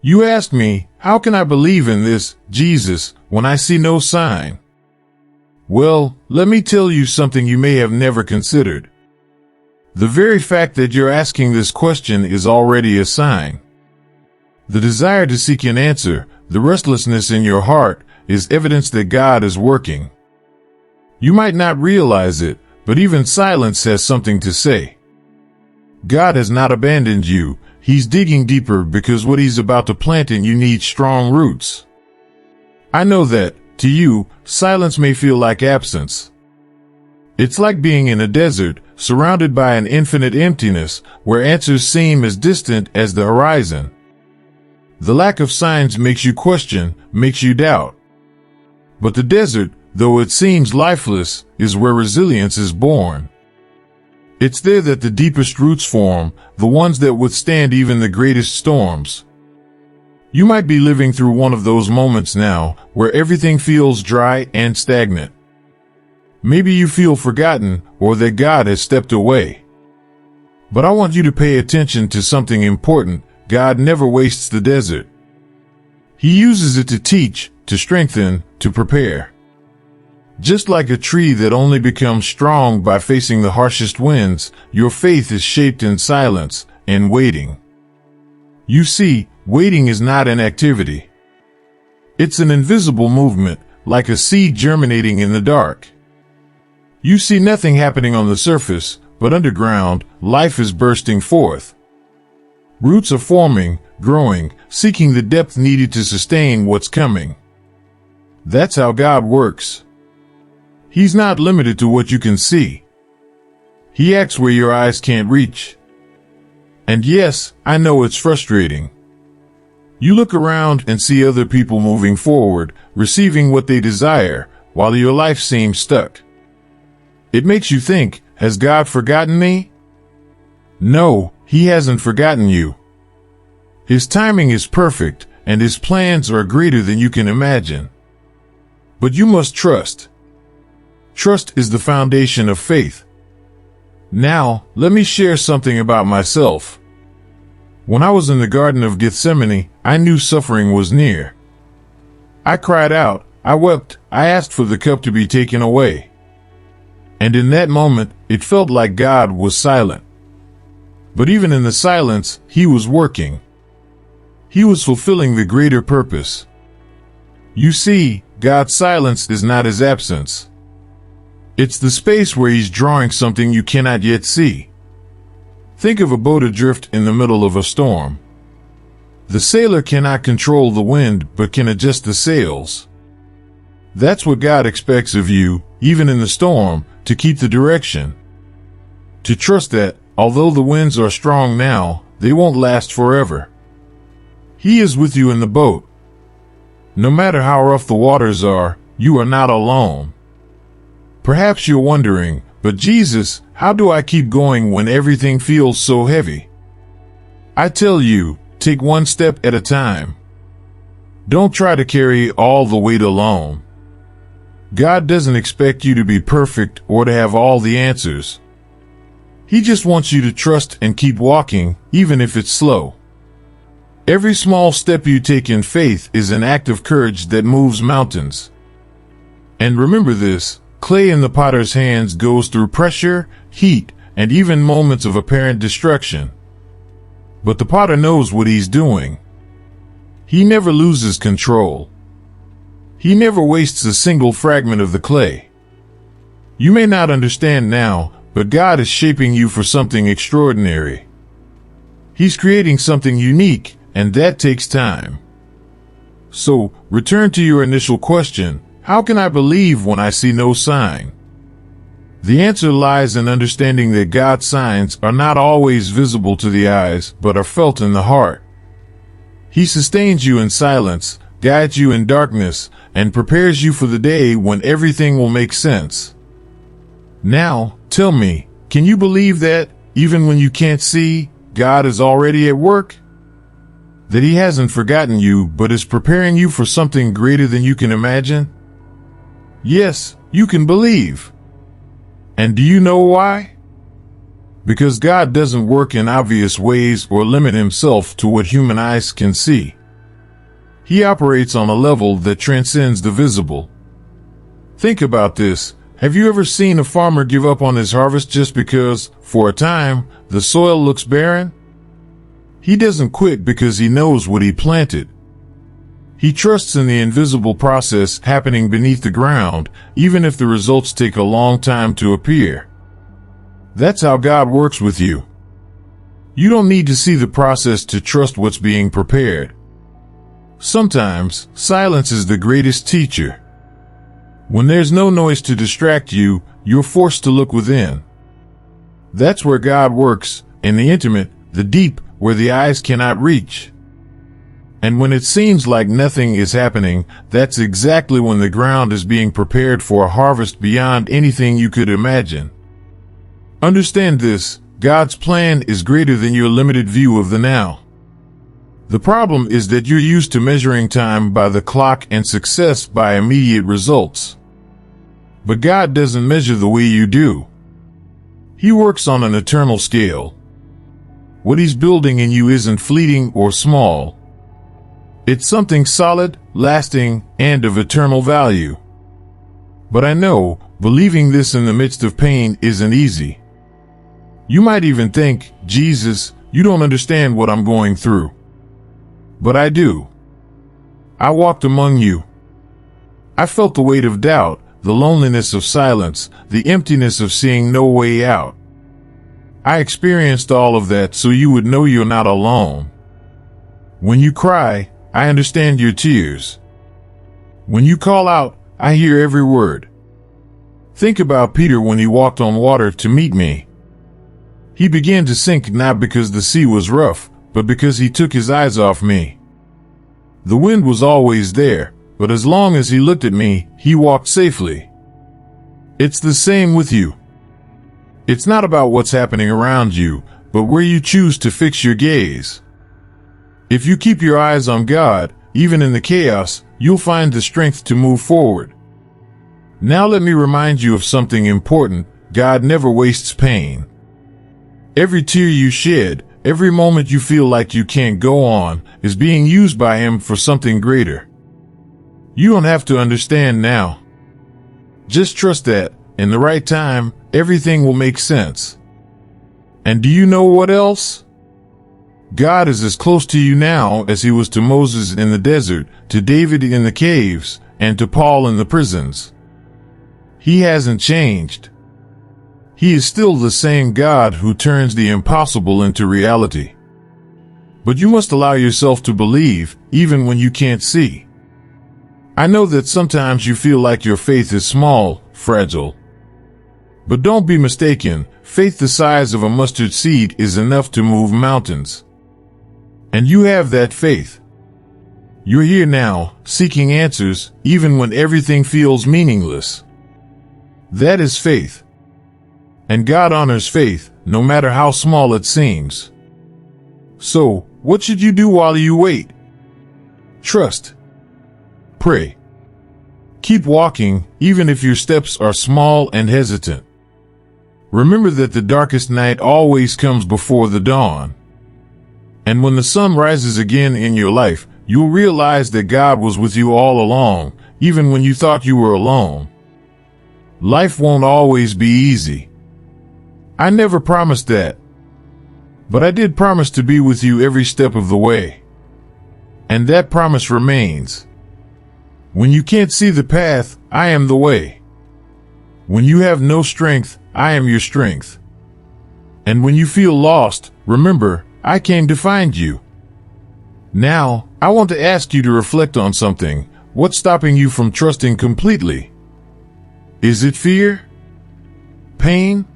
You ask me, how can I believe in this Jesus when I see no sign? Well, let me tell you something you may have never considered. The very fact that you're asking this question is already a sign. The desire to seek an answer, the restlessness in your heart, is evidence that God is working. You might not realize it, but even silence has something to say. God has not abandoned you. He's digging deeper because what he's about to plant in you needs strong roots. I know that, to you, silence may feel like absence. It's like being in a desert, surrounded by an infinite emptiness, where answers seem as distant as the horizon. The lack of signs makes you question, makes you doubt. But the desert, though it seems lifeless, is where resilience is born. It's there that the deepest roots form, the ones that withstand even the greatest storms. You might be living through one of those moments now, where everything feels dry and stagnant. Maybe you feel forgotten, or that God has stepped away. But I want you to pay attention to something important. God never wastes the desert. He uses it to teach, to strengthen, to prepare. Just like a tree that only becomes strong by facing the harshest winds, your faith is shaped in silence and waiting. You see, waiting is not an activity. It's an invisible movement, like a seed germinating in the dark. You see nothing happening on the surface, but underground, life is bursting forth. Roots are forming, growing, seeking the depth needed to sustain what's coming. That's how God works. He's not limited to what you can see. He acts where your eyes can't reach. And yes, I know it's frustrating. You look around and see other people moving forward, receiving what they desire, while your life seems stuck. It makes you think, has God forgotten me? No, he hasn't forgotten you. His timing is perfect, and his plans are greater than you can imagine. But you must trust. Trust is the foundation of faith. Now, let me share something about myself. When I was in the Garden of Gethsemane, I knew suffering was near. I cried out, I wept, I asked for the cup to be taken away. And in that moment, it felt like God was silent. But even in the silence, he was working. He was fulfilling the greater purpose. You see, God's silence is not his absence. It's the space where he's drawing something you cannot yet see. Think of a boat adrift in the middle of a storm. The sailor cannot control the wind but can adjust the sails. That's what God expects of you, even in the storm, to keep the direction. To trust that, although the winds are strong now, they won't last forever. He is with you in the boat. No matter how rough the waters are, you are not alone. Perhaps you're wondering, but Jesus, how do I keep going when everything feels so heavy? I tell you, take one step at a time. Don't try to carry all the weight alone. God doesn't expect you to be perfect or to have all the answers. He just wants you to trust and keep walking, even if it's slow. Every small step you take in faith is an act of courage that moves mountains. And remember this, clay in the potter's hands goes through pressure, heat, and even moments of apparent destruction. But the potter knows what he's doing. He never loses control. He never wastes a single fragment of the clay. You may not understand now, but God is shaping you for something extraordinary. He's creating something unique, and that takes time. So, return to your initial question, how can I believe when I see no sign? The answer lies in understanding that God's signs are not always visible to the eyes, but are felt in the heart. He sustains you in silence, guides you in darkness, and prepares you for the day when everything will make sense. Now, tell me, can you believe that, even when you can't see, God is already at work? That he hasn't forgotten you, but is preparing you for something greater than you can imagine? Yes, you can believe. And do you know why? Because God doesn't work in obvious ways or limit himself to what human eyes can see. He operates on a level that transcends the visible. Think about this. Have you ever seen a farmer give up on his harvest just because, for a time, the soil looks barren? He doesn't quit because he knows what he planted. He trusts in the invisible process happening beneath the ground, even if the results take a long time to appear. That's how God works with you. You don't need to see the process to trust what's being prepared. Sometimes, silence is the greatest teacher. When there's no noise to distract you, you're forced to look within. That's where God works, in the intimate, the deep, where the eyes cannot reach. And when it seems like nothing is happening, that's exactly when the ground is being prepared for a harvest beyond anything you could imagine. Understand this, God's plan is greater than your limited view of the now. The problem is that you're used to measuring time by the clock and success by immediate results. But God doesn't measure the way you do. He works on an eternal scale. What He's building in you isn't fleeting or small. It's something solid, lasting, and of eternal value. But I know, believing this in the midst of pain isn't easy. You might even think, Jesus, you don't understand what I'm going through. But I do. I walked among you. I felt the weight of doubt, the loneliness of silence, the emptiness of seeing no way out. I experienced all of that so you would know you're not alone. When you cry, I understand your tears. When you call out, I hear every word. Think about Peter when he walked on water to meet me. He began to sink not because the sea was rough, but because he took his eyes off me. The wind was always there, but as long as he looked at me, he walked safely. It's the same with you. It's not about what's happening around you, but where you choose to fix your gaze. If you keep your eyes on God, even in the chaos, you'll find the strength to move forward. Now let me remind you of something important. God never wastes pain. Every tear you shed, every moment you feel like you can't go on, is being used by Him for something greater. You don't have to understand now. Just trust that, in the right time, everything will make sense. And do you know what else? God is as close to you now as He was to Moses in the desert, to David in the caves, and to Paul in the prisons. He hasn't changed. He is still the same God who turns the impossible into reality. But you must allow yourself to believe, even when you can't see. I know that sometimes you feel like your faith is small, fragile. But don't be mistaken, faith the size of a mustard seed is enough to move mountains. And you have that faith. You're here now, seeking answers, even when everything feels meaningless. That is faith. And God honors faith, no matter how small it seems. So, what should you do while you wait? Trust. Pray. Keep walking, even if your steps are small and hesitant. Remember that the darkest night always comes before the dawn. And when the sun rises again in your life, you'll realize that God was with you all along, even when you thought you were alone. Life won't always be easy. I never promised that. But I did promise to be with you every step of the way. And that promise remains. When you can't see the path, I am the way. When you have no strength, I am your strength. And when you feel lost, remember, I came to find you. Now, I want to ask you to reflect on something. What's stopping you from trusting completely? Is it fear? Pain?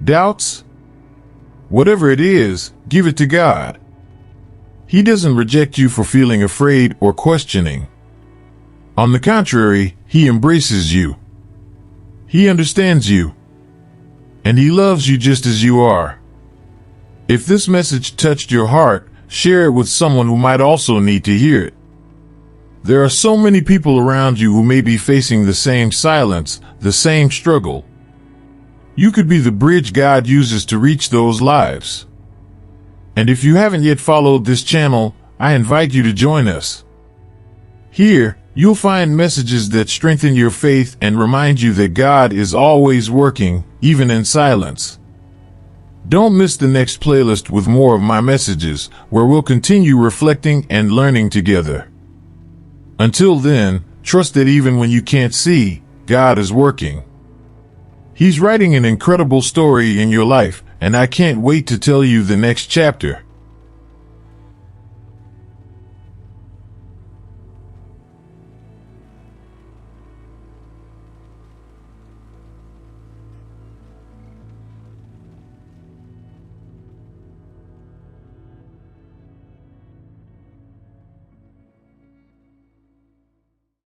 Doubts? Whatever it is, give it to God. He doesn't reject you for feeling afraid or questioning. On the contrary, He embraces you. He understands you. And He loves you just as you are. If this message touched your heart, share it with someone who might also need to hear it. There are so many people around you who may be facing the same silence, the same struggle. You could be the bridge God uses to reach those lives. And if you haven't yet followed this channel, I invite you to join us. Here, you'll find messages that strengthen your faith and remind you that God is always working, even in silence. Don't miss the next playlist with more of my messages, where we'll continue reflecting and learning together. Until then, trust that even when you can't see, God is working. He's writing an incredible story in your life, and I can't wait to tell you the next chapter.